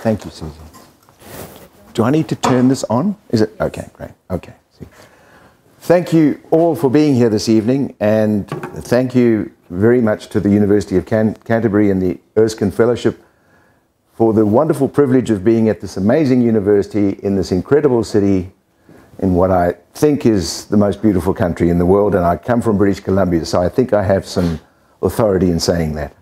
Thank you, Susan. Do I need to turn this on? Is it? Okay, great. Okay. See. Thank you all for being here this evening, and thank you very much to the University of Canterbury and the Erskine Fellowship for the wonderful privilege of being at this amazing university in this incredible city in what I think is the most beautiful country in the world, and I come from British Columbia, so I think I have some authority in saying that.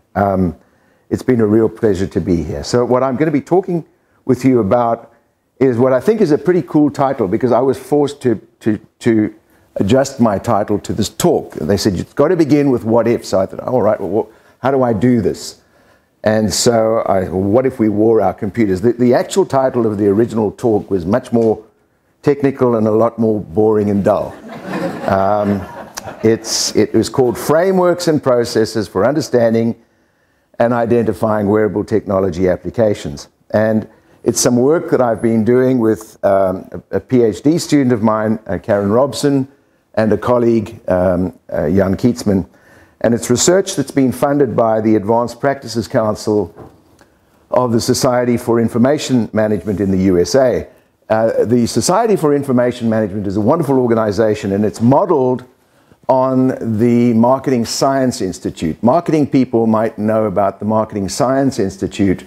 It's been a real pleasure to be here. So what I'm going to be talking with you about is what I think is a pretty cool title, because I was forced to adjust my title to this talk. They said, you've got to begin with what if. So I thought, all right, well, how do I do this? And so, what if we wore our computers? The actual title of the original talk was much more technical and a lot more boring and dull. It was called Frameworks and Processes for Understanding and Identifying Wearable Technology Applications. And it's some work that I've been doing with a PhD student of mine, Karen Robson, and a colleague, Jan Kietzman. And it's research that's been funded by the Advanced Practices Council of the Society for Information Management in the USA. The Society for Information Management is a wonderful organization, and it's modeled on the Marketing Science Institute. Marketing people might know about the Marketing Science Institute,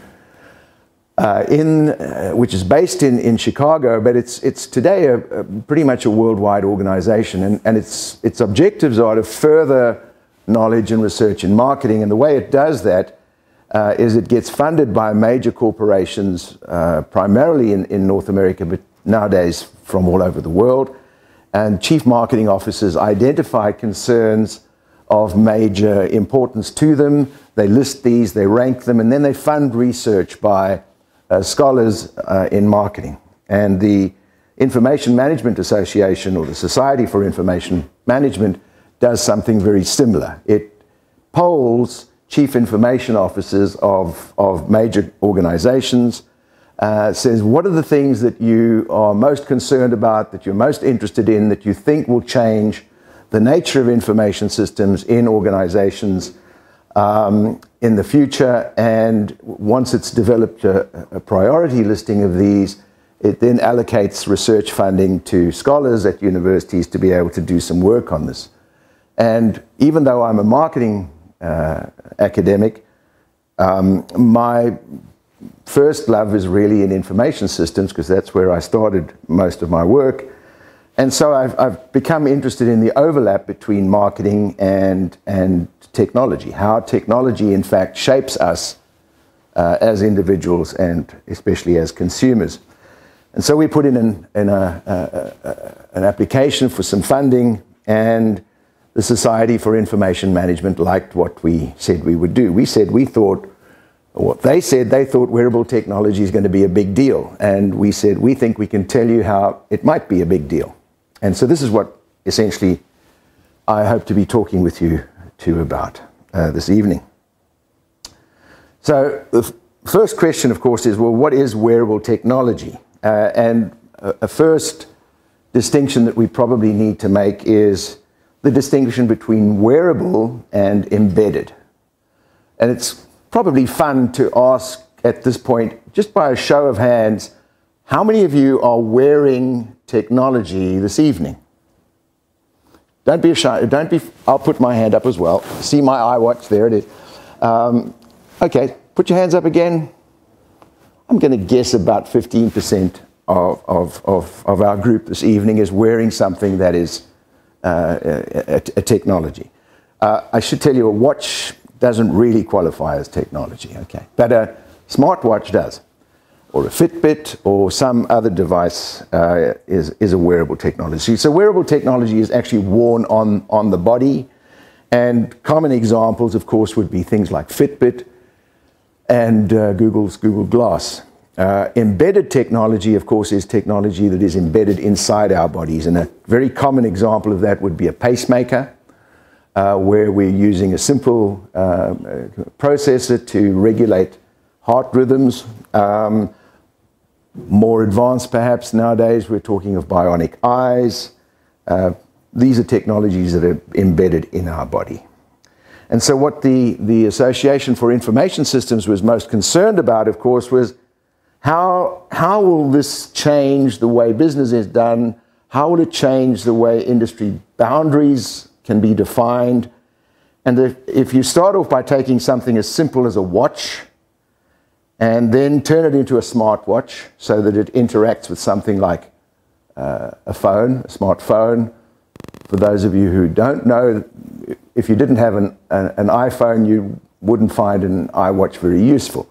which is based in Chicago, but it's today pretty much a worldwide organization, and its objectives are to further knowledge and research in marketing. And the way it does that is it gets funded by major corporations, primarily in North America, but nowadays from all over the world. And chief marketing officers identify concerns of major importance to them. They list these, they rank them, and then they fund research by scholars in marketing. And the Information Management Association, or the Society for Information Management, does something very similar. It polls chief information officers of major organizations, says, what are the things that you are most concerned about, that you're most interested in, that you think will change the nature of information systems in organizations in the future? And once it's developed a priority listing of these, it then allocates research funding to scholars at universities to be able to do some work on this. And even though I'm a marketing academic, my first love is really in information systems, because that's where I started most of my work. And so I've become interested in the overlap between marketing and technology, how technology in fact shapes us as individuals and especially as consumers. And so we put in an application for some funding, and the Society for Information Management liked what we said we would do. We said we thought, or what they said, they thought wearable technology is going to be a big deal. And we said, we think we can tell you how it might be a big deal. And so this is what essentially I hope to be talking with you about this evening. So the first question, of course, is, well, what is wearable technology? And a first distinction that we probably need to make is the distinction between wearable and embedded. And it's probably fun to ask at this point, just by a show of hands, how many of you are wearing technology this evening? Don't be shy. I'll put my hand up as well. See my iWatch? There it is. Okay, put your hands up again. I'm going to guess about 15% of our group this evening is wearing something that is a technology. I should tell you, a watch doesn't really qualify as technology, okay? But a smartwatch does, or a Fitbit, or some other device is a wearable technology. So wearable technology is actually worn on the body, and common examples, of course, would be things like Fitbit and Google's Google Glass. Embedded technology, of course, is technology that is embedded inside our bodies, and a very common example of that would be a pacemaker, where we're using a simple processor to regulate heart rhythms. More advanced, perhaps, nowadays, we're talking of bionic eyes. These are technologies that are embedded in our body. And so what the Association for Information Systems was most concerned about, of course, was How will this change the way business is done? How will it change the way industry boundaries can be defined? And if you start off by taking something as simple as a watch and then turn it into a smartwatch so that it interacts with something like a phone, a smartphone. For those of you who don't know, if you didn't have an iPhone, you wouldn't find an iWatch very useful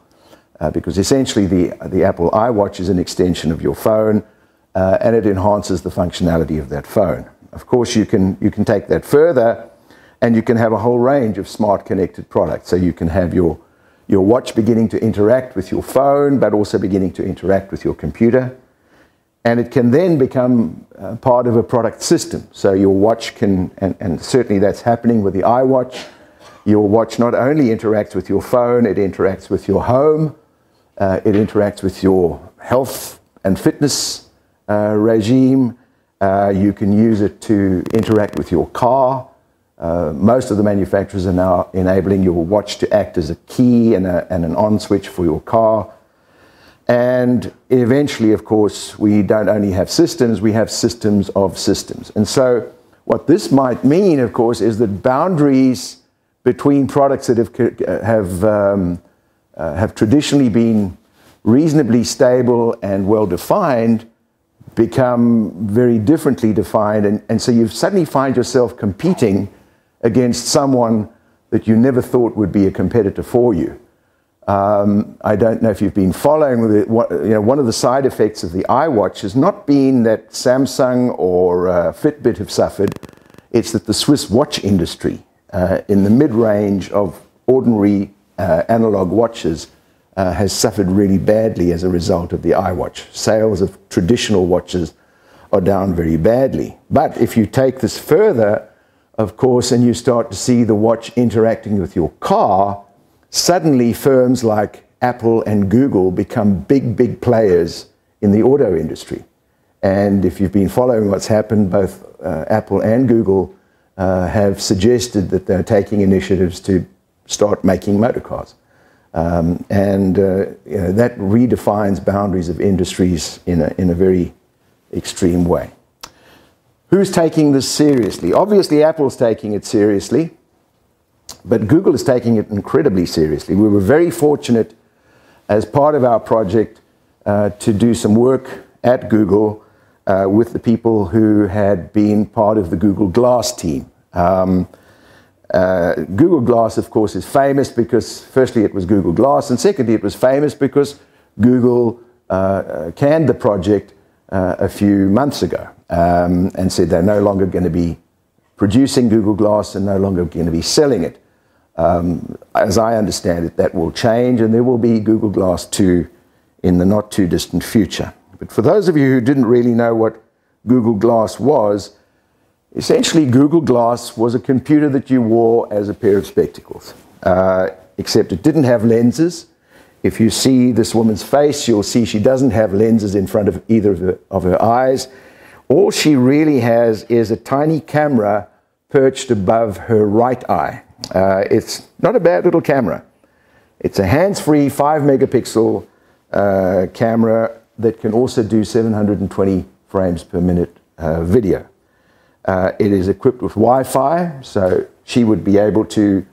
because essentially the Apple iWatch is an extension of your phone and it enhances the functionality of that phone. Of course, you can take that further and you can have a whole range of smart connected products. So you can have your watch beginning to interact with your phone, but also beginning to interact with your computer. And it can then become part of a product system. So your watch can, and certainly that's happening with the iWatch, your watch not only interacts with your phone, it interacts with your home, it interacts with your health and fitness regime. You can use it to interact with your car. Most of the manufacturers are now enabling your watch to act as a key and an on switch for your car. And eventually, of course, we don't only have systems, we have systems of systems. And so what this might mean, of course, is that boundaries between products that have traditionally been reasonably stable and well-defined become very differently defined. And so you suddenly find yourself competing against someone that you never thought would be a competitor for you. I don't know if you've been following with it. One of the side effects of the iWatch has not been that Samsung or Fitbit have suffered. It's that the Swiss watch industry in the mid-range of ordinary analog watches has suffered really badly as a result of the iWatch. Sales of traditional watches are down very badly. But if you take this further, of course, and you start to see the watch interacting with your car, suddenly firms like Apple and Google become big players in the auto industry. And if you've been following what's happened, both Apple and Google have suggested that they're taking initiatives to start making motor cars. That redefines boundaries of industries in a very extreme way. Who's taking this seriously? Obviously, Apple's taking it seriously, but Google is taking it incredibly seriously. We were very fortunate as part of our project to do some work at Google with the people who had been part of the Google Glass team. Google Glass, of course, is famous because firstly it was Google Glass, and secondly it was famous because Google canned the project a few months ago and said they're no longer going to be producing Google Glass and no longer going to be selling it. As I understand it, that will change and there will be Google Glass 2 in the not too distant future. But for those of you who didn't really know what Google Glass was, essentially Google Glass was a computer that you wore as a pair of spectacles, except it didn't have lenses. If you see this woman's face, you'll see she doesn't have lenses in front of either of her eyes. All she really has is a tiny camera perched above her right eye. It's not a bad little camera. It's a hands-free 5-megapixel camera that can also do 720 frames per minute video. It is equipped with Wi-Fi, so she would be able to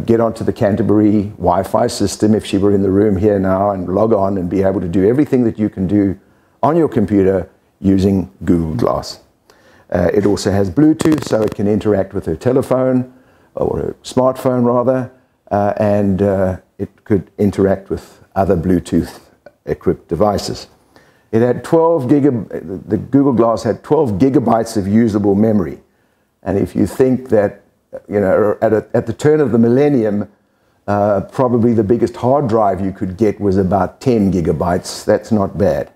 get onto the Canterbury Wi-Fi system if she were in the room here now and log on and be able to do everything that you can do on your computer using Google Glass. It also has Bluetooth, so it can interact with her telephone, or her smartphone rather, and it could interact with other Bluetooth-equipped devices. It had the Google Glass had 12 gigabytes of usable memory. And if you think that, at the turn of the millennium, probably the biggest hard drive you could get was about 10 gigabytes, that's not bad.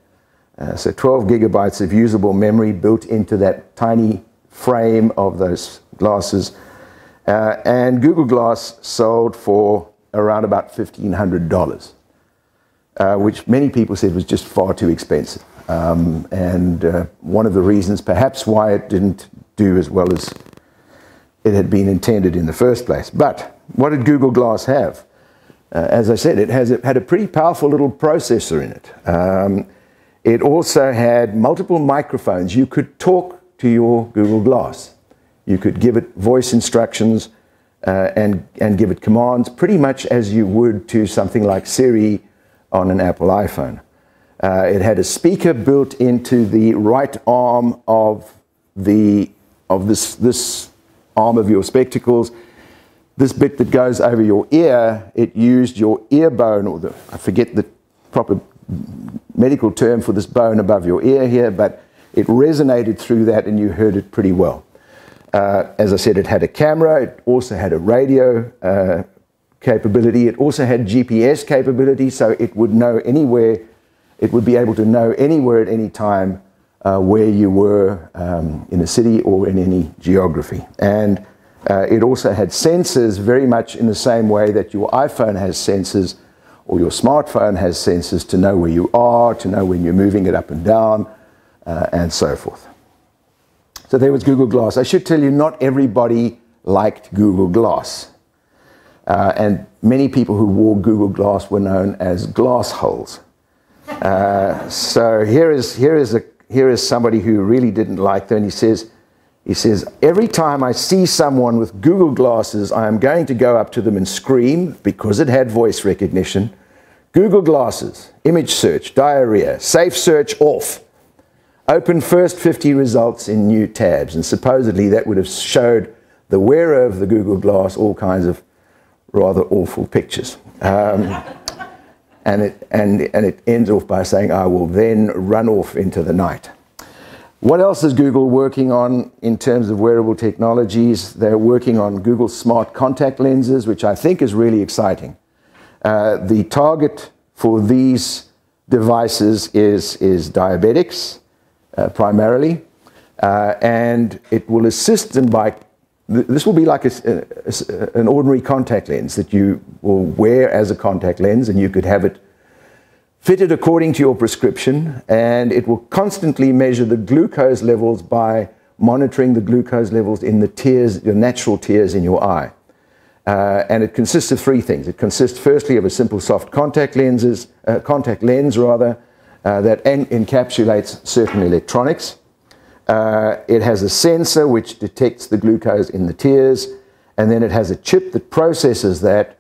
So 12 gigabytes of usable memory built into that tiny frame of those glasses. And Google Glass sold for around about $1,500. Which many people said was just far too expensive. One of the reasons perhaps why it didn't do as well as it had been intended in the first place. But what did Google Glass have? as I said, it had a pretty powerful little processor in it. It also had multiple microphones. You could talk to your Google Glass. You could give it voice instructions and give it commands pretty much as you would to something like Siri on an Apple iPhone. It had a speaker built into the right arm of this arm of your spectacles. This bit that goes over your ear, it used your ear bone, or I forget the proper medical term for this bone above your ear here, but it resonated through that and you heard it pretty well. As I said, it had a camera, it also had a radio capability, it also had GPS capability, so it would know anywhere, it would be able to know anywhere at any time where you were in a city or in any geography. And it also had sensors very much in the same way that your iPhone has sensors or your smartphone has sensors to know where you are, to know when you're moving it up and down, and so forth. So there was Google Glass. I should tell you, not everybody liked Google Glass. And many people who wore Google Glass were known as glass holes. So here is somebody who really didn't like them, and he says, every time I see someone with Google glasses, I am going to go up to them and scream, because it had voice recognition, Google glasses, image search, diarrhea, safe search off. Open first 50 results in new tabs. And supposedly that would have showed the wearer of the Google Glass all kinds of rather awful pictures. And it ends off by saying, I will then run off into the night. What else is Google working on in terms of wearable technologies? They're working on Google smart contact lenses, which I think is really exciting. The target for these devices is diabetics, primarily, and it will assist them by, this will be like an ordinary contact lens that you will wear as a contact lens, and you could have it fitted according to your prescription, and it will constantly measure the glucose levels by monitoring the glucose levels in the tears, your natural tears in your eye. And it consists of three things. It consists firstly of a simple soft contact lens that encapsulates certain electronics. It has a sensor which detects the glucose in the tears, and then it has a chip that processes that,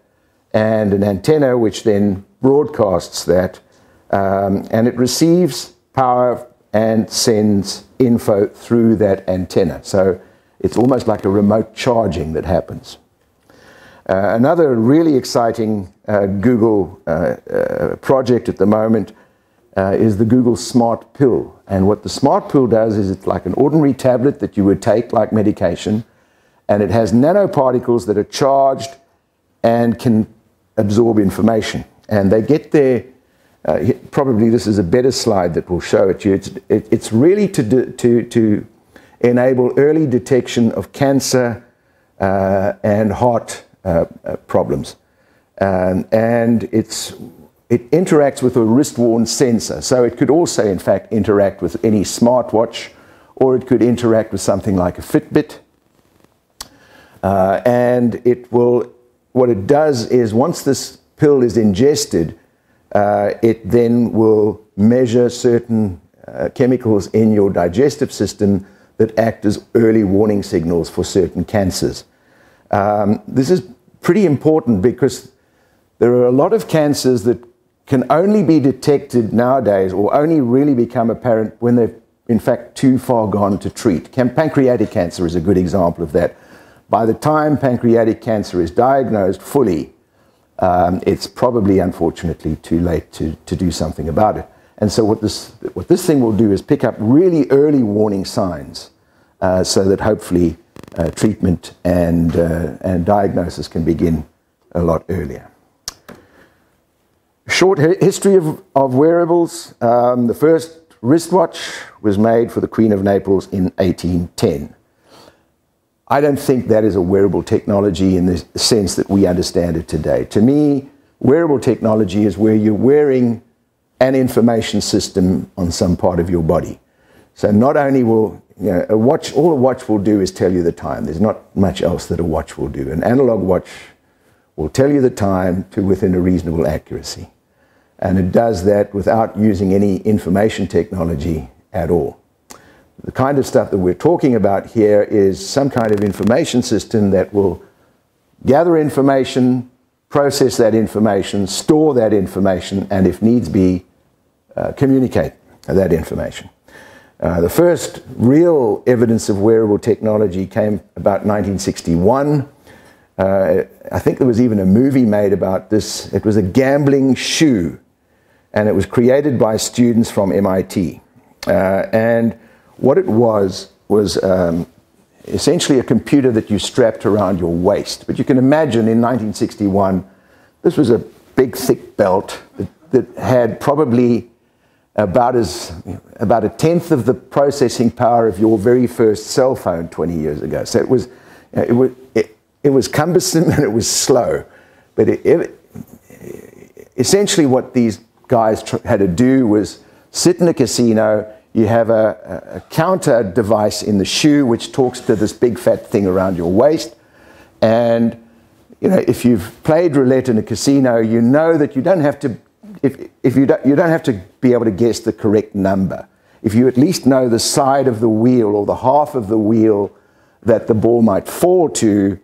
and an antenna which then broadcasts that, and it receives power and sends info through that antenna. So it's almost like a remote charging that happens. Another really exciting Google project at the moment is the Google Smart Pill. And what the Smart Pill does is it's like an ordinary tablet that you would take like medication, and it has nanoparticles that are charged and can absorb information. And they get there, probably this is a better slide that will show it to you. It's really to enable early detection of cancer and heart problems. And it interacts with a wrist-worn sensor. So it could also, in fact, interact with any smartwatch, or it could interact with something like a Fitbit. And it will, what it does is once this pill is ingested, it then will measure certain chemicals in your digestive system that act as early warning signals for certain cancers. This is pretty important because there are a lot of cancers that can only be detected nowadays, or only really become apparent when they're in fact too far gone to treat. Pancreatic cancer is a good example of that. By the time pancreatic cancer is diagnosed fully, it's probably, unfortunately, too late to do something about it. And so what this thing will do is pick up really early warning signs, so that hopefully treatment and diagnosis can begin a lot earlier. Short history of wearables. The first wristwatch was made for the Queen of Naples in 1810. I don't think that is a wearable technology in the sense that we understand it today. To me, wearable technology is where you're wearing an information system on some part of your body. So not only will, a watch, all a watch will do is tell you the time. There's not much else that a watch will do. An analog watch will tell you the time to within a reasonable accuracy. And it does that without using any information technology at all. The kind of stuff that we're talking about here is some kind of information system that will gather information, process that information, store that information, and if needs be, communicate that information. The first real evidence of wearable technology came about 1961. I think there was even a movie made about this. It was a gambling shoe, and it was created by students from MIT. And what it was essentially a computer that you strapped around your waist. But you can imagine in 1961, this was a big, thick belt that had probably about a tenth of the processing power of your very first cell phone 20 years ago. So it was cumbersome and it was slow. But essentially what these guys had to do was sit in a casino. You have a counter device in the shoe which talks to this big fat thing around your waist. And you know, if you've played roulette in a casino, you know that you don't have to you don't have to be able to guess the correct number. If you at least know the side of the wheel or the half of the wheel that the ball might fall to,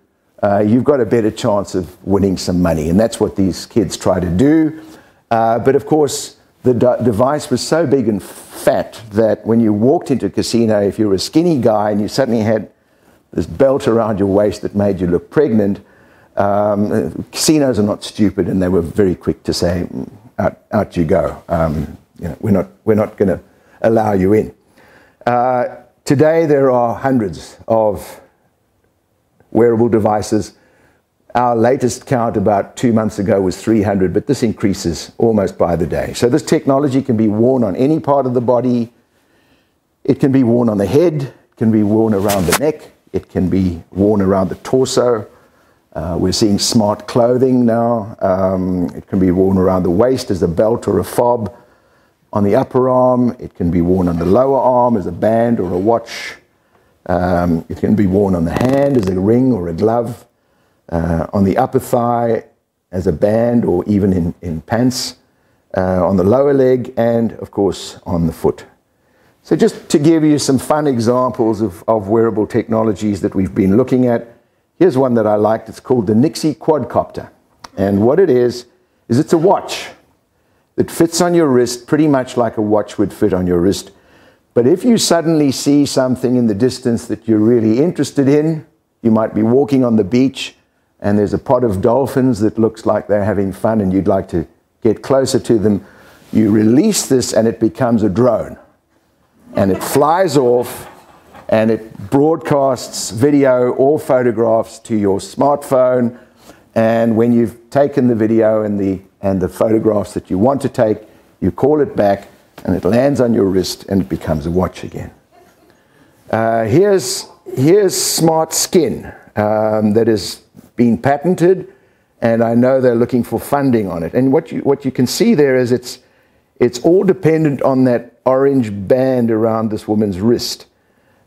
you've got a better chance of winning some money. And that's what these kids try to do. But of course, the device was so big and fat that when you walked into a casino, if you were a skinny guy and you suddenly had this belt around your waist that made you look pregnant, casinos are not stupid, and they were very quick to say, out you go. You know, we're not going to allow you in. Today there are hundreds of wearable devices. Our latest count about 2 months ago was 300, but this increases almost by the day. So this technology can be worn on any part of the body. It can be worn on the head, it can be worn around the neck, it can be worn around the torso. We're seeing smart clothing now. It can be worn around the waist as a belt or a fob. On the upper arm, it can be worn on the lower arm as a band or a watch. It can be worn on the hand as a ring or a glove. On the upper thigh as a band or even in pants. On the lower leg and, of course, on the foot. So just to give you some fun examples of wearable technologies that we've been looking at, here's one that I liked. It's called the Nixie Quadcopter. And what it is it's a watch that fits on your wrist pretty much like a watch would fit on your wrist. But if you suddenly see something in the distance that you're really interested in, you might be walking on the beach and there's a pod of dolphins that looks like they're having fun and you'd like to get closer to them, you release this and it becomes a drone. And it flies off and it broadcasts video or photographs to your smartphone. And when you've taken the video and the photographs that you want to take, you call it back and it lands on your wrist and it becomes a watch again. Here's Smart Skin that has been patented, and I know they're looking for funding on it. And what you can see there is it's all dependent on that orange band around this woman's wrist.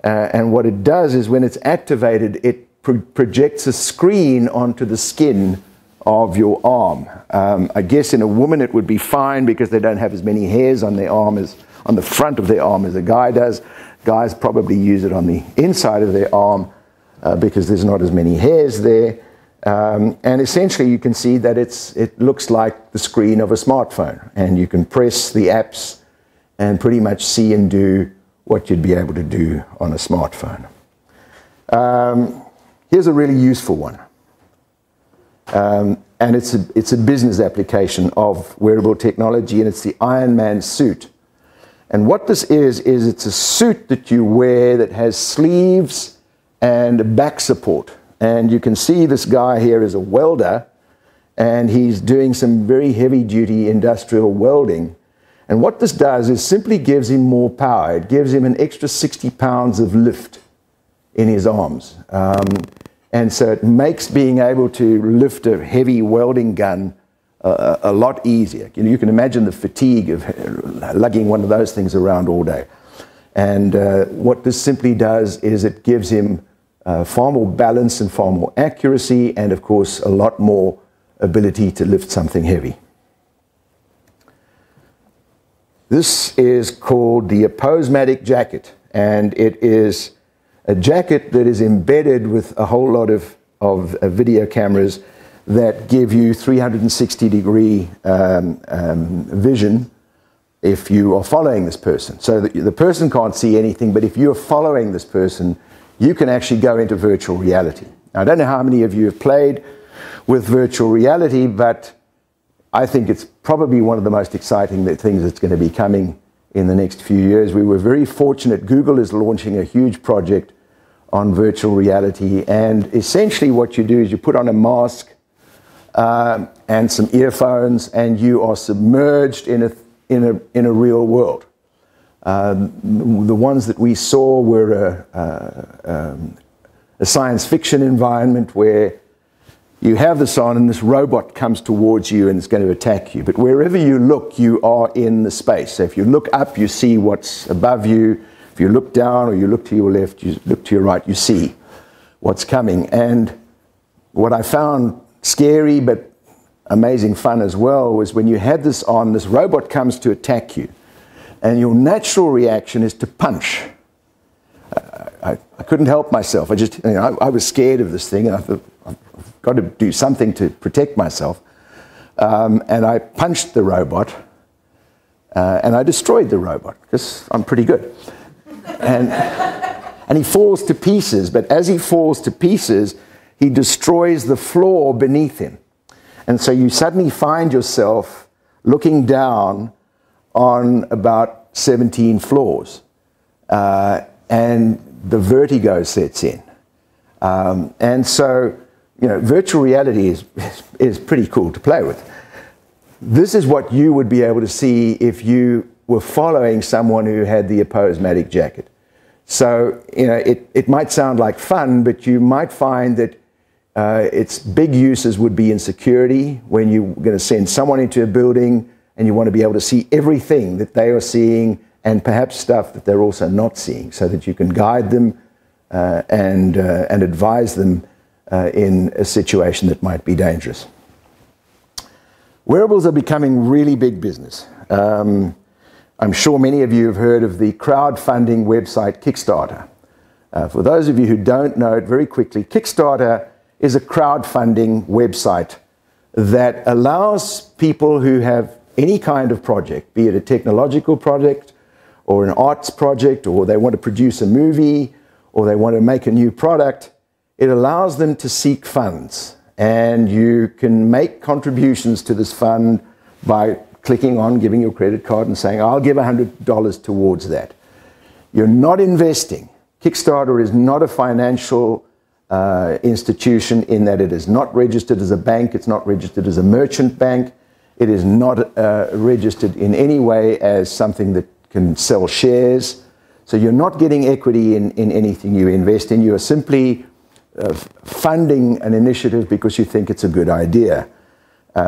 And what it does is when it's activated, it projects a screen onto the skin of your arm. I guess in a woman it would be fine because they don't have as many hairs on their arm as on the front of their arm as a guy does. Guys probably use it on the inside of their arm because there's not as many hairs there. And essentially you can see that it looks like the screen of a smartphone, and you can press the apps and pretty much see and do what you'd be able to do on a smartphone. Here's a really useful one. And it's a business application of wearable technology, and it's the Iron Man suit. And what this is it's a suit that you wear that has sleeves and back support. And you can see this guy here is a welder, and he's doing some very heavy-duty industrial welding. And what this does is simply gives him more power. It gives him an extra 60 pounds of lift in his arms. And so it makes being able to lift a heavy welding gun a lot easier. You can imagine the fatigue of lugging one of those things around all day. And what this simply does is it gives him far more balance and far more accuracy, and of course a lot more ability to lift something heavy. This is called the Apposematic jacket, and it is a jacket that is embedded with a whole lot of video cameras that give you 360-degree vision if you are following this person. So the person can't see anything, but if you're following this person, you can actually go into virtual reality. Now, I don't know how many of you have played with virtual reality, but I think it's probably one of the most exciting things that's going to be coming in the next few years. We were very fortunate. Google is launching a huge project on virtual reality, and essentially what you do is you put on a mask and some earphones, and you are submerged in a real world. The ones that we saw were a science fiction environment where you have this on and this robot comes towards you and it's going to attack you. But wherever you look, you are in the space. So if you look up, you see what's above you. If you look down or you look to your left, you look to your right, you see what's coming. And what I found scary but amazing fun as well was when you had this on, this robot comes to attack you, and your natural reaction is to punch. I couldn't help myself. I was scared of this thing, and I thought, I've got to do something to protect myself. And I punched the robot, and I destroyed the robot, because I'm pretty good. And he falls to pieces, but as he falls to pieces, he destroys the floor beneath him. And so you suddenly find yourself looking down on about 17 floors. And the vertigo sets in. And so, you know, virtual reality is pretty cool to play with. This is what you would be able to see if you were following someone who had the Apposematic jacket. So, you know, it might sound like fun, but you might find that its big uses would be in security, when you're going to send someone into a building and you want to be able to see everything that they are seeing, and perhaps stuff that they're also not seeing, so that you can guide them and advise them in a situation that might be dangerous. Wearables are becoming really big business. I'm sure many of you have heard of the crowdfunding website Kickstarter. For those of you who don't know it, very quickly, Kickstarter is a crowdfunding website that allows people who have any kind of project, be it a technological project or an arts project, or they want to produce a movie, or they want to make a new product, it allows them to seek funds. And you can make contributions to this fund by clicking on giving your credit card and saying, I'll give $100 towards that. You're not investing. Kickstarter is not a financial institution, in that it is not registered as a bank, it's not registered as a merchant bank, it is not registered in any way as something that can sell shares. So you're not getting equity in anything you invest in. You are simply funding an initiative because you think it's a good idea.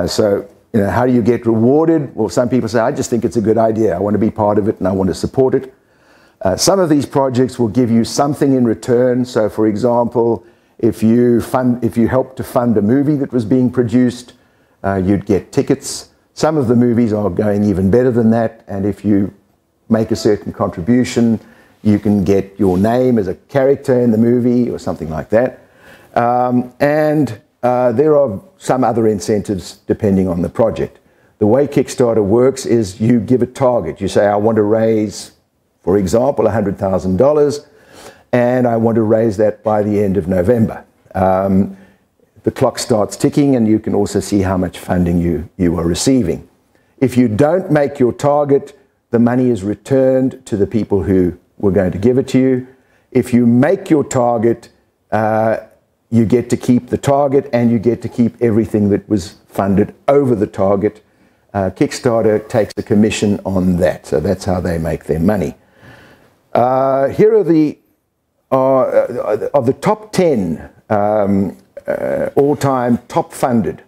So, you know, how do you get rewarded? Well, some people say, I just think it's a good idea. I want to be part of it and I want to support it. Some of these projects will give you something in return. So, for example, if you help to fund a movie that was being produced, you'd get tickets. Some of the movies are going even better than that, and if you make a certain contribution, you can get your name as a character in the movie or something like that. There are some other incentives depending on the project. The way Kickstarter works is you give a target. You say, I want to raise, for example, $100,000, and I want to raise that by the end of November. The clock starts ticking, and you can also see how much funding you are receiving. If you don't make your target, the money is returned to the people who were going to give it to you. If you make your target, you get to keep the target, and you get to keep everything that was funded over the target. Kickstarter takes a commission on that, so that's how they make their money. Here are the of the top 10 all-time top-funded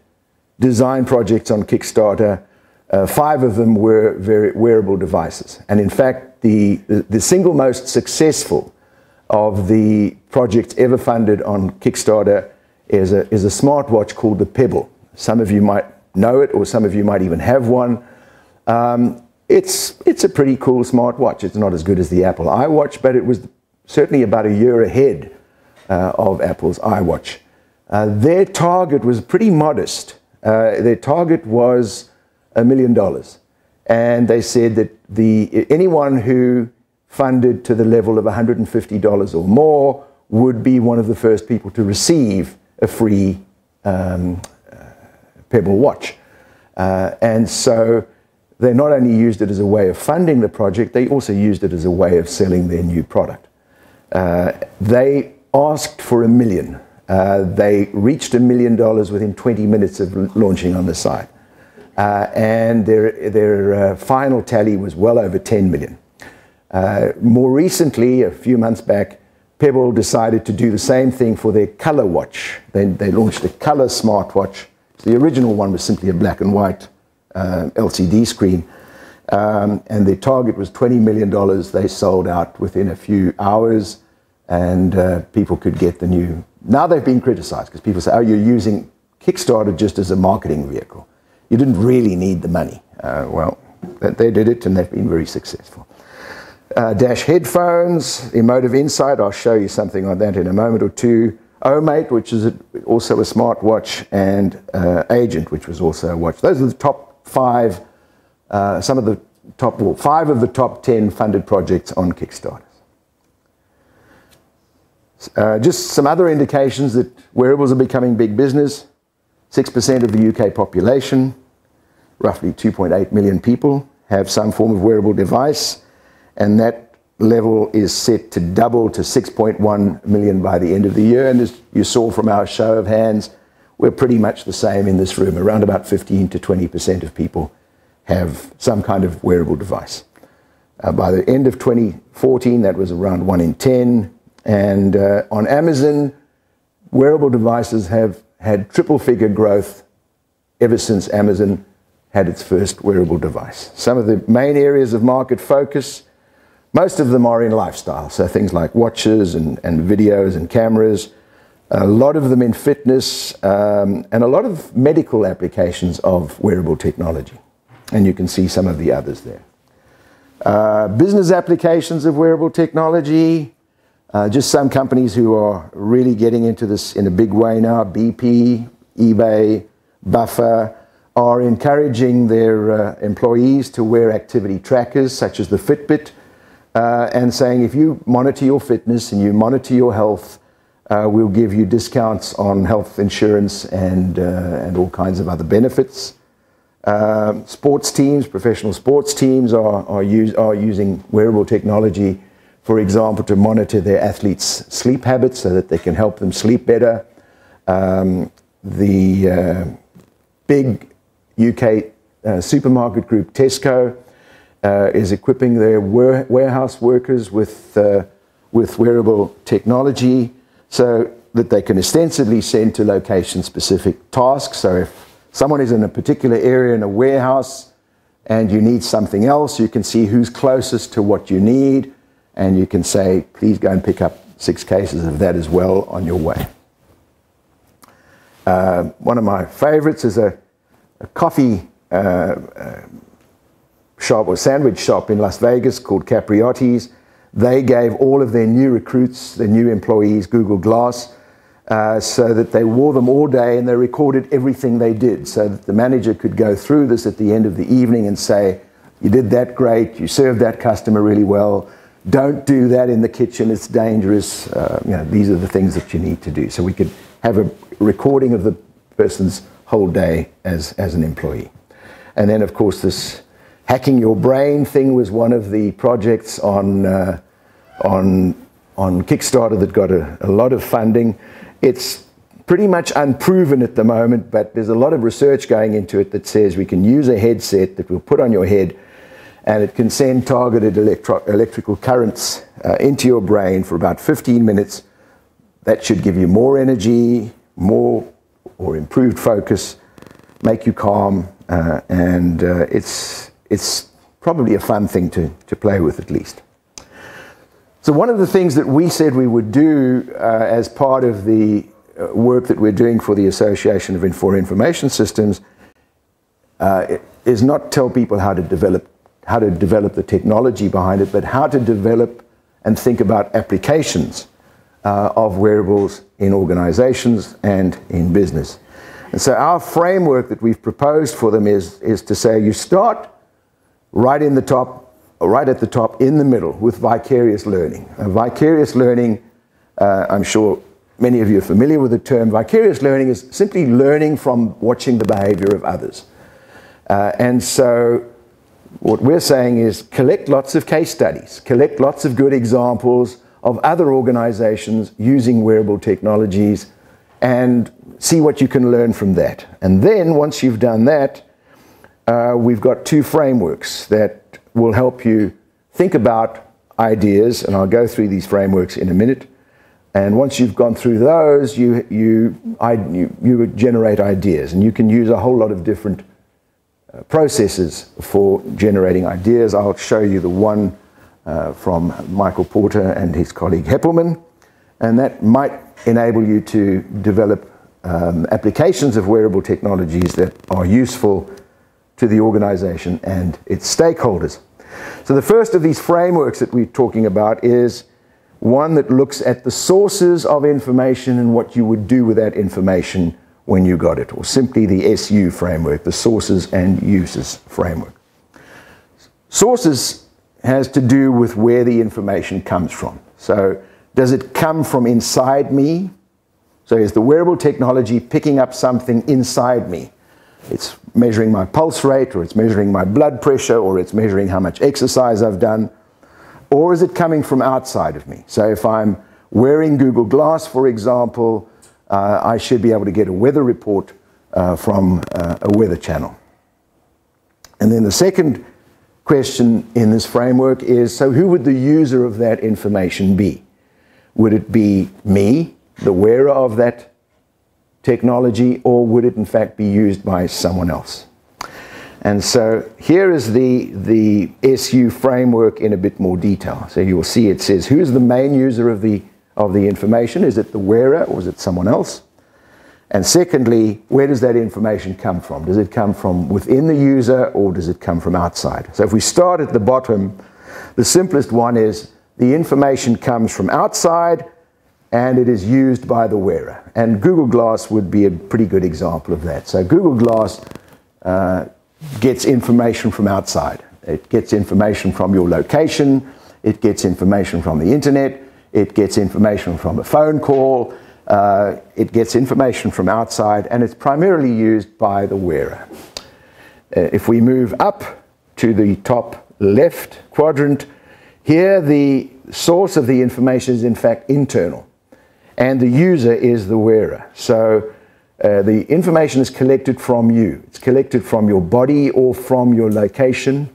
design projects on Kickstarter. 5 of them were wearable devices, and in fact, the single most successful of the projects ever funded on Kickstarter is a smartwatch called the Pebble. Some of you might know it, or some of you might even have one. It's a pretty cool smartwatch. It's not as good as the Apple iWatch, but it was certainly about a year ahead of Apple's iWatch. Their target was pretty modest. Their target was $1 million. And they said that anyone who funded to the level of $150 or more would be one of the first people to receive a free Pebble watch. And so they not only used it as a way of funding the project, they also used it as a way of selling their new product. They asked for $1 million. They reached $1 million within 20 minutes of launching on the site. And their final tally was well over 10 million. More recently, a few months back, Pebble decided to do the same thing for their color watch. They launched a color smartwatch. So the original one was simply a black and white LCD screen. And their target was $20 million. They sold out within a few hours, and people could get the new. Now they've been criticized because people say, oh, you're using Kickstarter just as a marketing vehicle. You didn't really need the money. Well, they did it, and they've been very successful. Dash headphones, Emotive Insight, I'll show you something on that in a moment or two. Owlet, which is also a smartwatch, and Agent, which was also a watch. Those are the top 5, some of the top, well, 5 of the top 10 funded projects on Kickstarter. Just some other indications that wearables are becoming big business. 6% of the UK population, roughly 2.8 million people, have some form of wearable device, and that level is set to double to 6.1 million by the end of the year. And as you saw from our show of hands, we're pretty much the same in this room. Around about 15 to 20% of people have some kind of wearable device. By the end of 2014, that was around 1 in 10. And on Amazon, wearable devices have had triple-figure growth ever since Amazon had its first wearable device. Some of the main areas of market focus, most of them are in lifestyle, so things like watches and videos and cameras, a lot of them in fitness, and a lot of medical applications of wearable technology. And you can see some of the others there. Business applications of wearable technology, just some companies who are really getting into this in a big way now. BP, eBay, Buffer are encouraging their employees to wear activity trackers such as the Fitbit, and saying if you monitor your fitness and you monitor your health, we'll give you discounts on health insurance and all kinds of other benefits. Sports teams, professional sports teams are using wearable technology, for example, to monitor their athletes' sleep habits so that they can help them sleep better. The big UK supermarket group Tesco is equipping their warehouse workers with wearable technology so that they can ostensibly send to location-specific tasks. So if someone is in a particular area in a warehouse and you need something else, you can see who's closest to what you need, and you can say, please go and pick up 6 cases of that as well on your way. One of my favorites is a coffee shop or sandwich shop in Las Vegas called Capriotti's. They gave all of their new recruits, their new employees, Google Glass, so that they wore them all day, and they recorded everything they did so that the manager could go through this at the end of the evening and say, you did that great, you served that customer really well, don't do that in the kitchen, it's dangerous. These are the things that you need to do. So we could have a recording of the person's whole day as an employee. And then, of course, this hacking your brain thing was one of the projects on Kickstarter that got a lot of funding. It's pretty much unproven at the moment, but there's a lot of research going into it that says we can use a headset that we'll put on your head, and it can send targeted electrical currents into your brain for about 15 minutes. That should give you more energy, more or improved focus, make you calm, and it's probably a fun thing to play with at least. So one of the things that we said we would do as part of the work that we're doing for the Association for Information Systems is not tell people how to develop the technology behind it, but how to develop and think about applications of wearables in organizations and in business. And so our framework that we've proposed for them is to say you start right at the top, in the middle, with vicarious learning. Vicarious learning, I'm sure many of you are familiar with the term. Vicarious learning is simply learning from watching the behavior of others. And so what we're saying is collect lots of case studies, collect lots of good examples of other organizations using wearable technologies, and see what you can learn from that. And then once you've done that, we've got two frameworks that will help you think about ideas, and I'll go through these frameworks in a minute. And once you've gone through those, you generate ideas, and you can use a whole lot of different processes for generating ideas. I'll show you the one from Michael Porter and his colleague Heppelman, and that might enable you to develop applications of wearable technologies that are useful to the organization and its stakeholders. So the first of these frameworks that we're talking about is one that looks at the sources of information and what you would do with that information when you got it, or simply the SU framework, the sources and uses framework. Sources has to do with where the information comes from. So does it come from inside me? So is the wearable technology picking up something inside me? It's measuring my pulse rate, or it's measuring my blood pressure, or it's measuring how much exercise I've done. Or is it coming from outside of me? So if I'm wearing Google Glass, for example, I should be able to get a weather report from a weather channel. And then the second question in this framework is, so who would the user of that information be? Would it be me, the wearer of that technology, or would it in fact be used by someone else? And so here is the SU framework in a bit more detail. So you will see it says, who's the main user of the information? Is it the wearer, or is it someone else? And secondly, where does that information come from? Does it come from within the user, or does it come from outside? So if we start at the bottom, the simplest one is the information comes from outside and it is used by the wearer. And Google Glass would be a pretty good example of that. So Google Glass gets information from outside. It gets information from your location, it gets information from the internet, it gets information from a phone call, it gets information from outside, and it's primarily used by the wearer. If we move up to the top left quadrant, here the source of the information is in fact internal, and the user is the wearer. So the information is collected from you. It's collected from your body or from your location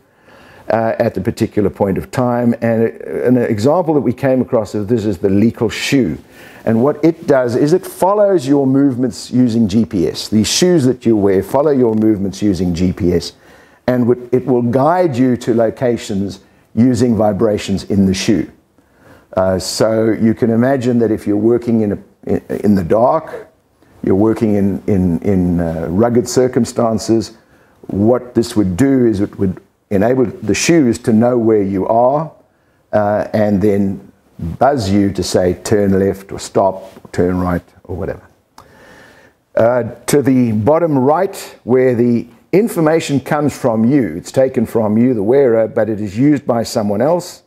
at the particular point of time. And an example that we came across of this is the legal shoe. And what it does is it follows your movements using GPS. These shoes that you wear follow your movements using GPS, and it will guide you to locations using vibrations in the shoe. So you can imagine that if you're working in the dark, you're working in rugged circumstances, what this would do is it would enable the shoes to know where you are and then buzz you to say turn left or stop or turn right or whatever. To the bottom right, where the information comes from you, it's taken from you, the wearer, but it is used by someone else.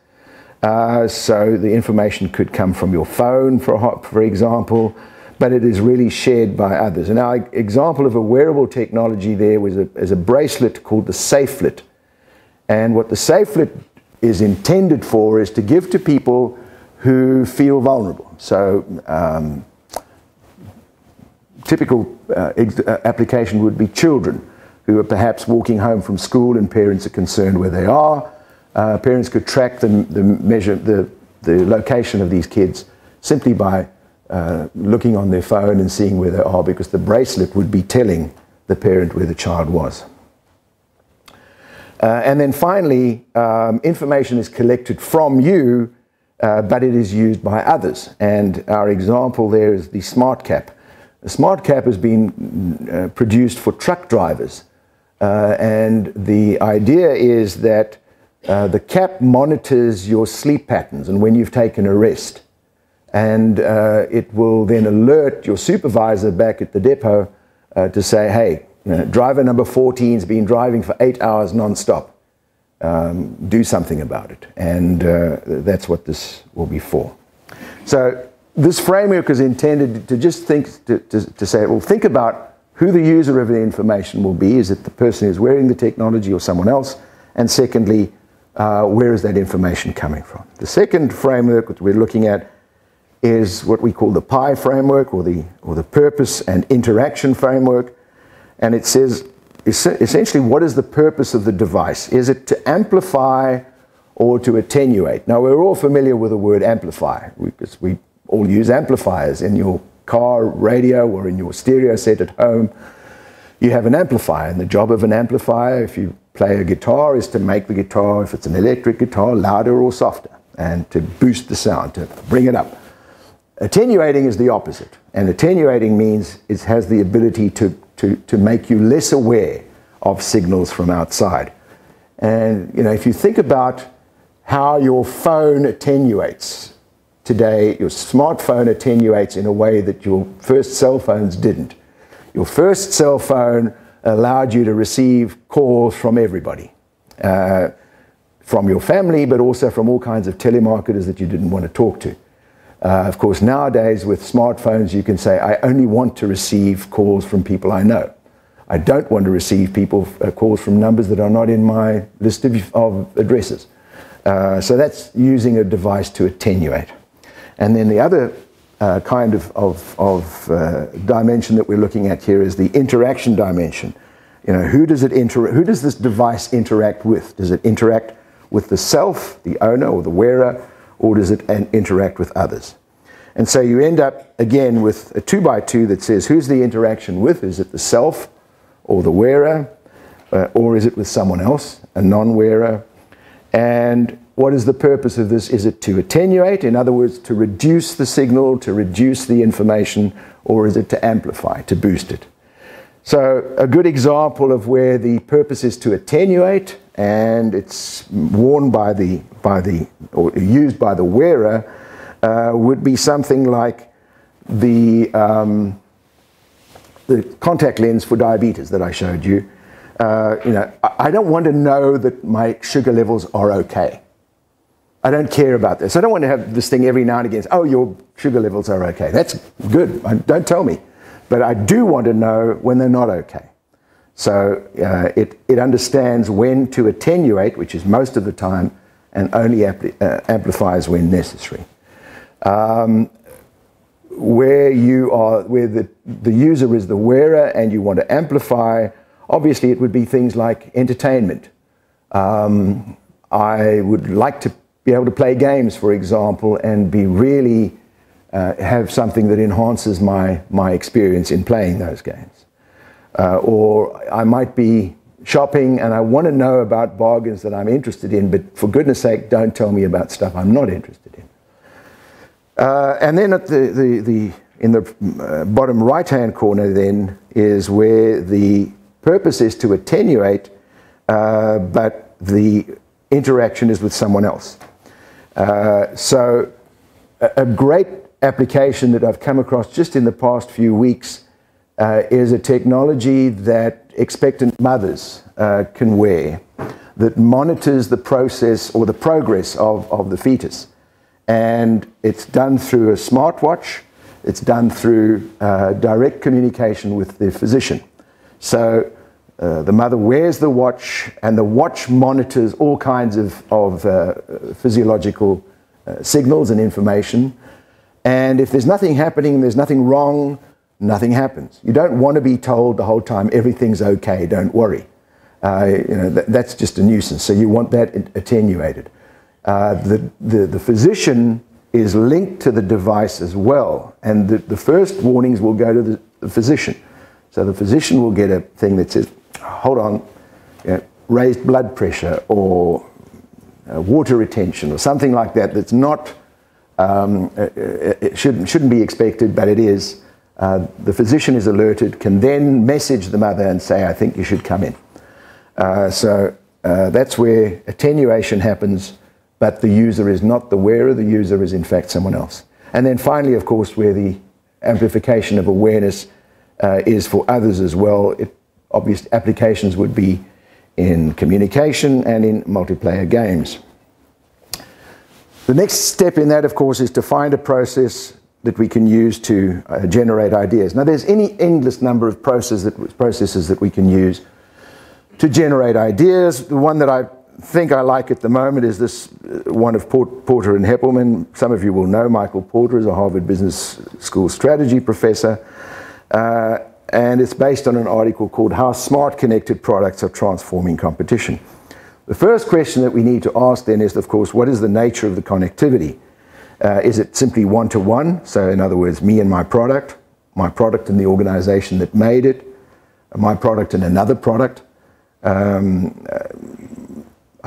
So the information could come from your phone, for example, but it is really shared by others. And our example of a wearable technology there is a bracelet called the SafeLet. And what the SafeLet is intended for is to give to people who feel vulnerable. So typical application would be children who are perhaps walking home from school and parents are concerned where they are. Parents could track the location of these kids simply by looking on their phone and seeing where they are, because the bracelet would be telling the parent where the child was. And then finally, information is collected from you, but it is used by others. And our example there is the smart cap. A smart cap has been produced for truck drivers. And the idea is that the cap monitors your sleep patterns and when you've taken a rest. And it will then alert your supervisor back at the depot to say, hey, driver number 14's been driving for 8 hours non-stop. Do something about it. And that's what this will be for. So this framework is intended to just think, to say, well, think about who the user of the information will be. Is it the person who's wearing the technology or someone else? And secondly, where is that information coming from? The second framework that we're looking at is what we call the PI framework, or the purpose and interaction framework. And it says, essentially, what is the purpose of the device? Is it to amplify or to attenuate? Now, we're all familiar with the word amplify, because we all use amplifiers in your car radio or in your stereo set at home. You have an amplifier, and the job of an amplifier, if you play a guitar, is to make the guitar, if it's an electric guitar, louder or softer, and to boost the sound, to bring it up. Attenuating is the opposite, and attenuating means it has the ability to make you less aware of signals from outside. And if you think about how your phone attenuates today, your smartphone attenuates in a way that your first cell phones didn't. Your first cell phone allowed you to receive calls from everybody, from your family, but also from all kinds of telemarketers that you didn't want to talk to. Of course, nowadays with smartphones, you can say, I only want to receive calls from people I know. I don't want to receive calls from numbers that are not in my list of addresses. So that's using a device to attenuate. And then the other kind of dimension that we're looking at here is the interaction dimension. Who does this device interact with? Does it interact with the self, the owner or the wearer, or does it interact with others? And so you end up, again, with a 2x2 that says, who's the interaction with? Is it the self or the wearer, or is it with someone else, a non-wearer? And what is the purpose of this? Is it to attenuate, in other words, to reduce the signal, to reduce the information, or is it to amplify, to boost it? So a good example of where the purpose is to attenuate, and it's worn or used by the wearer, would be something like the contact lens for diabetes that I showed you. I don't want to know that my sugar levels are okay. I don't care about this. I don't want to have this thing every now and again. Oh, your sugar levels are okay. That's good. Don't tell me. But I do want to know when they're not okay. So it understands when to attenuate, which is most of the time, and only amplifies when necessary. Where the user is the wearer and you want to amplify, obviously it would be things like entertainment. I would like to be able to play games, for example, and be really have something that enhances my experience in playing those games. Or I might be shopping and I want to know about bargains that I'm interested in, but for goodness sake, don't tell me about stuff I'm not interested in. And then at in the bottom right-hand corner then is where the purpose is to attenuate, but the interaction is with someone else. So a great application that I've come across just in the past few weeks is a technology that expectant mothers can wear that monitors the process or the progress of the fetus. And it's done through a smartwatch. It's done through direct communication with the physician. So the mother wears the watch, and the watch monitors all kinds of physiological signals and information. And if there's nothing happening, there's nothing wrong, nothing happens. You don't want to be told the whole time, everything's okay, don't worry. That's just a nuisance. So you want that attenuated. The physician is linked to the device as well, and the first warnings will go to the physician. So the physician will get a thing that says, hold on, raised blood pressure or water retention or something like that. That's not, it shouldn't be expected, but it is. The physician is alerted, can then message the mother and say, I think you should come in. That's where attenuation happens, but the user is not the wearer, the user is in fact someone else. And then finally, of course, where the amplification of awareness is for others as well. Obvious applications would be in communication and in multiplayer games. The next step in that, of course, is to find a process that we can use to generate ideas. Now, there's any endless number of processes that we can use to generate ideas. The one that I think I like at the moment is this one of Porter and Heppelman. Some of you will know Michael Porter is a Harvard Business School strategy professor. And it's based on an article called How Smart Connected Products Are Transforming Competition. The first question that we need to ask then is, of course, what is the nature of the connectivity? Is it simply one-to-one? So in other words, me and my product and the organization that made it, my product and another product. I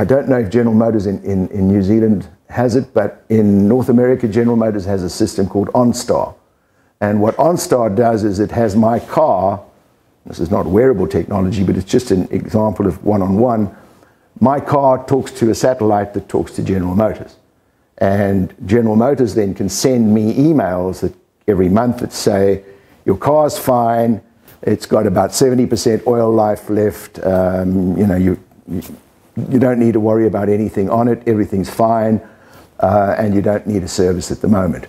don't know if General Motors in New Zealand has it, but in North America, General Motors has a system called OnStar. And what OnStar does is it has my car, this is not wearable technology, but it's just an example of one-on-one. My car talks to a satellite that talks to General Motors. And General Motors then can send me emails every month that say, your car's fine, it's got about 70% oil life left, you don't need to worry about anything on it, everything's fine, and you don't need a service at the moment.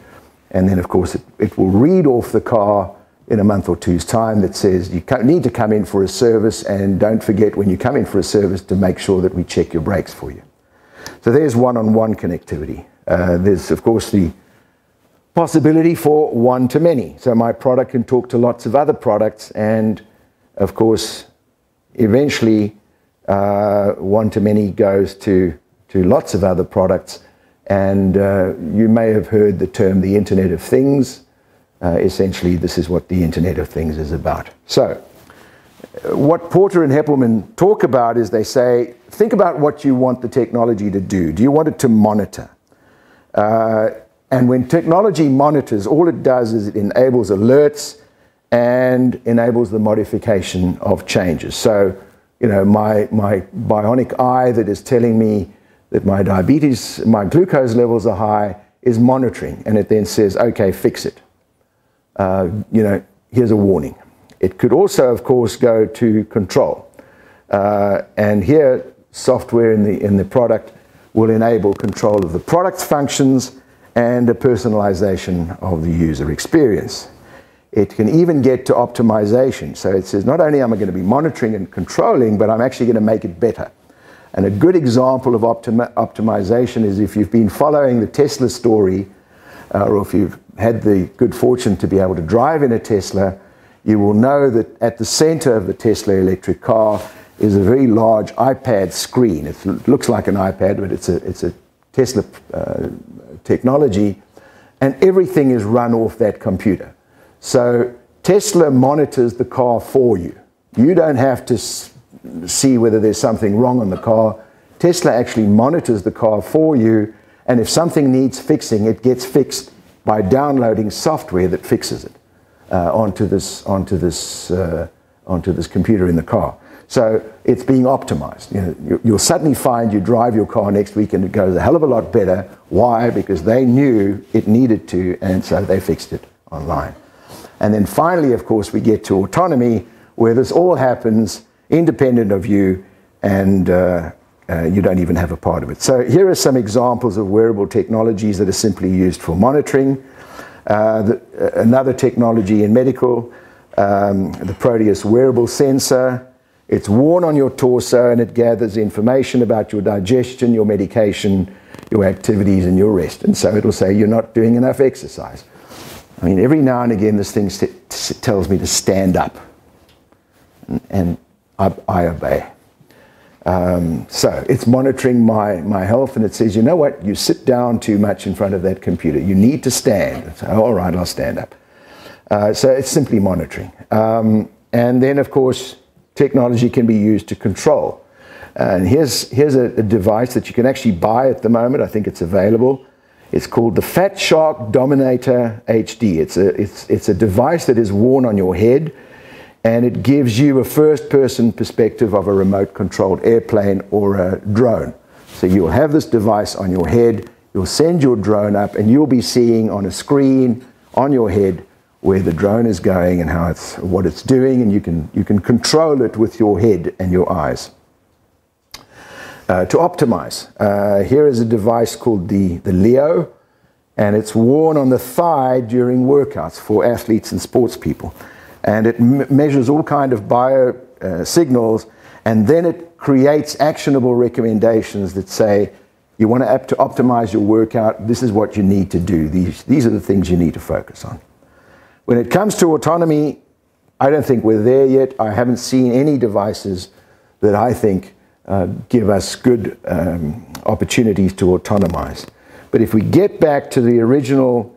And then, of course, it will read off the car in a month or two's time that says you need to come in for a service, and don't forget when you come in for a service to make sure that we check your brakes for you. So there's one-on-one connectivity. There's, of course, the possibility for one-to-many. So my product can talk to lots of other products, and, of course, eventually one-to-many goes to lots of other products. And you may have heard the term the Internet of Things. Essentially, this is what the Internet of Things is about. So, what Porter and Heppelman talk about is they say, think about what you want the technology to do. Do you want it to monitor? And when technology monitors, all it does is it enables alerts and enables the modification of changes. So, my bionic eye that is telling me that my glucose levels are high, is monitoring, and it then says, okay, fix it. Here's a warning. It could also, of course, go to control. And here, software in the product will enable control of the product's functions and a personalization of the user experience. It can even get to optimization. So it says, not only am I going to be monitoring and controlling, but I'm actually going to make it better. And a good example of optimization is if you've been following the Tesla story, or if you've had the good fortune to be able to drive in a Tesla, you will know that at the center of the Tesla electric car is a very large iPad screen. It looks like an iPad, but it's a Tesla technology, and everything is run off that computer. So Tesla monitors the car for you. You don't have to see whether there's something wrong on the car. Tesla actually monitors the car for you, and if something needs fixing, it gets fixed by downloading software that fixes it onto this computer in the car. So it's being optimized. You'll suddenly find you drive your car next week and it goes a hell of a lot better. Why? Because they knew it needed to, and so they fixed it online. And then finally, of course, we get to autonomy, where this all happens independent of you, and you don't even have a part of it. So here are some examples of wearable technologies that are simply used for monitoring. Another technology in medical, the Proteus wearable sensor. It's worn on your torso and it gathers information about your digestion, your medication, your activities and your rest. And so it'll say you're not doing enough exercise. I mean, every now and again this thing tells me to stand up, and I obey. So it's monitoring my health, and it says, you know what, you sit down too much in front of that computer. You need to stand. So, all right, I'll stand up. So it's simply monitoring. And then, of course, technology can be used to control. And here's a device that you can actually buy at the moment. I think it's available. It's called the Fat Shark Dominator HD. It's a device that is worn on your head, and it gives you a first-person perspective of a remote-controlled airplane or a drone. So you'll have this device on your head, you'll send your drone up, and you'll be seeing on a screen on your head where the drone is going and what it's doing, and you can control it with your head and your eyes. To optimize, here is a device called the Leo, and it's worn on the thigh during workouts for athletes and sports people. And it measures all kind of bio signals, and then it creates actionable recommendations that say, you want to optimize your workout, this is what you need to do. These are the things you need to focus on. When it comes to autonomy, I don't think we're there yet. I haven't seen any devices that I think give us good opportunities to autonomize. But if we get back to the original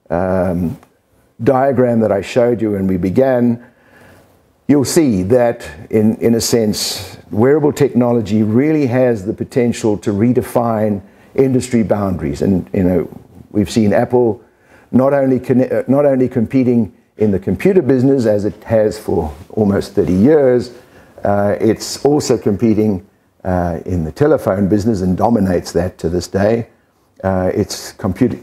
diagram that I showed you when we began, you'll see that in a sense, wearable technology really has the potential to redefine industry boundaries. And we've seen Apple not only competing in the computer business as it has for almost 30 years, it's also competing in the telephone business and dominates that to this day. It's competing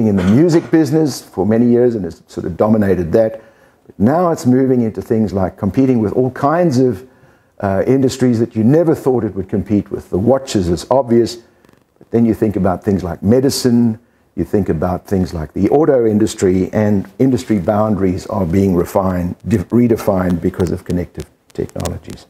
in the music business for many years and has sort of dominated that. But now it's moving into things like competing with all kinds of industries that you never thought it would compete with. The watches is obvious, but then you think about things like medicine, you think about things like the auto industry, and industry boundaries are being redefined because of connective technologies.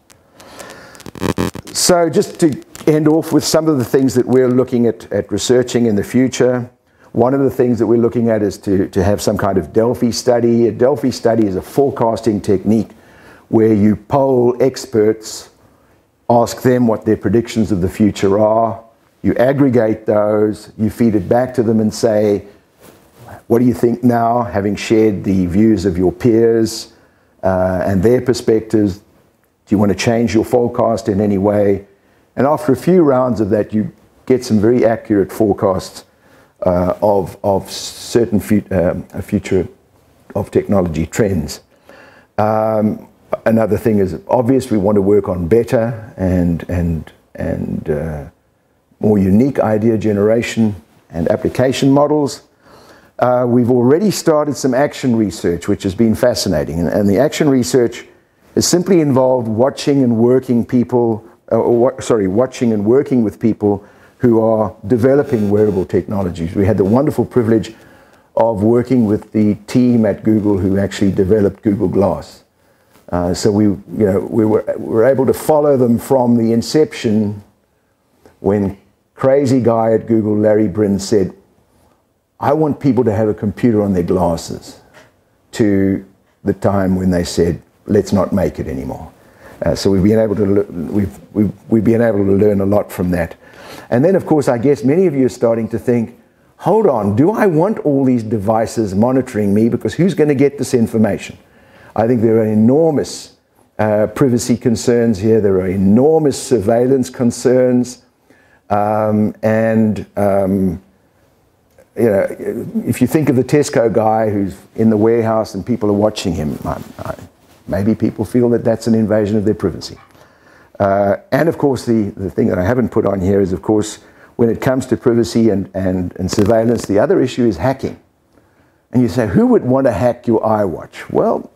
So just to end off with some of the things that we're looking at researching in the future, one of the things that we're looking at is to have some kind of Delphi study. A Delphi study is a forecasting technique where you poll experts, ask them what their predictions of the future are, you aggregate those, you feed it back to them and say, what do you think now, having shared the views of your peers and their perspectives? Do you want to change your forecast in any way? And after a few rounds of that, you get some very accurate forecasts of certain future of technology trends. Another thing is obvious, we want to work on better and more unique idea generation and application models. We've already started some action research, which has been fascinating. And the action research has simply involved watching and working with people who are developing wearable technologies. We had the wonderful privilege of working with the team at Google who actually developed Google Glass. So we were able to follow them from the inception when crazy guy at Google, Larry Brin, said, I want people to have a computer on their glasses, to the time when they said, let's not make it anymore. So we've been able to learn a lot from that. And then, of course, I guess many of you are starting to think, hold on, do I want all these devices monitoring me? Because who's going to get this information? I think there are enormous privacy concerns here. There are enormous surveillance concerns. If you think of the Tesco guy who's in the warehouse and people are watching him, maybe people feel that that's an invasion of their privacy. And of course, the thing that I haven't put on here is, of course, when it comes to privacy and surveillance, the other issue is hacking. And you say, who would want to hack your iWatch? Well,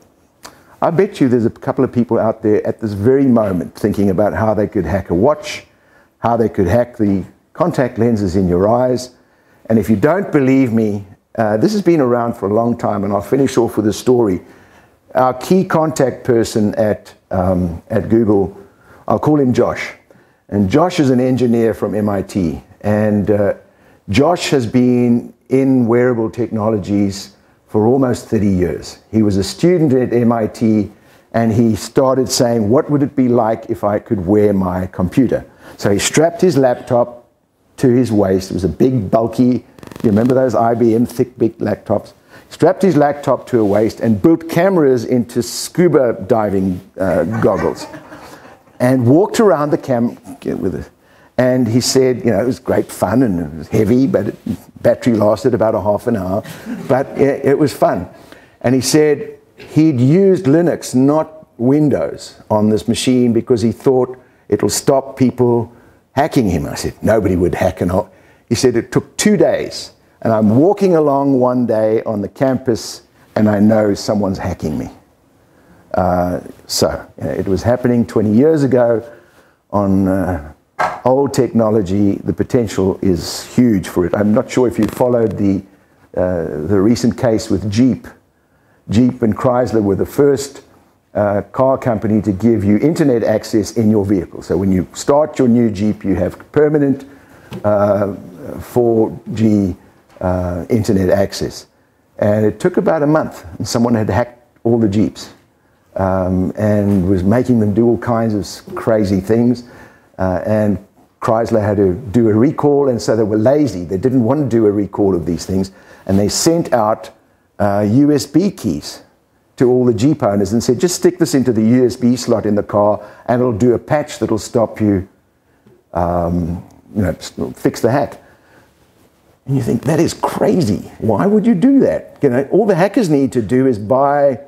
I bet you there's a couple of people out there at this very moment thinking about how they could hack a watch, how they could hack the contact lenses in your eyes. And if you don't believe me, this has been around for a long time, and I'll finish off with a story. Our key contact person at Google, I'll call him Josh. And Josh is an engineer from MIT. And Josh has been in wearable technologies for almost 30 years. He was a student at MIT, and he started saying, what would it be like if I could wear my computer? So he strapped his laptop to his waist. It was a big, bulky, you remember those IBM thick, big laptops? Strapped his laptop to a waist and built cameras into scuba diving goggles, and walked around the And he said, you know, it was great fun and it was heavy, but battery lasted about a half an hour, but it was fun. And he said he'd used Linux, not Windows, on this machine because he thought it'll stop people hacking him. I said, nobody would hack an old. He said it took 2 days, and I'm walking along one day on the campus and I know someone's hacking me. So it was happening 20 years ago on old technology. The potential is huge for it. I'm not sure if you followed the recent case with Jeep. Jeep and Chrysler were the first car company to give you internet access in your vehicle. So when you start your new Jeep, you have permanent 4G internet access. And it took about a month, and someone had hacked all the Jeeps and was making them do all kinds of crazy things. And Chrysler had to do a recall, and so they were lazy. They didn't want to do a recall of these things, and they sent out USB keys to all the Jeep owners and said, just stick this into the USB slot in the car and it'll do a patch that'll stop you, fix the hack. And you think, that is crazy. Why would you do that? You know, all the hackers need to do is buy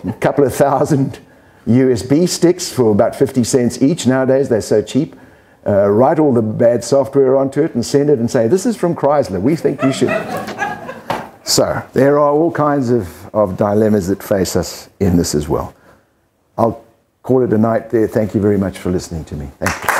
a couple of thousand USB sticks for about 50 cents each. Nowadays, they're so cheap. Write all the bad software onto it and send it and say, this is from Chrysler. We think you should. So there are all kinds of dilemmas that face us in this as well. I'll call it a night there. Thank you very much for listening to me. Thank you.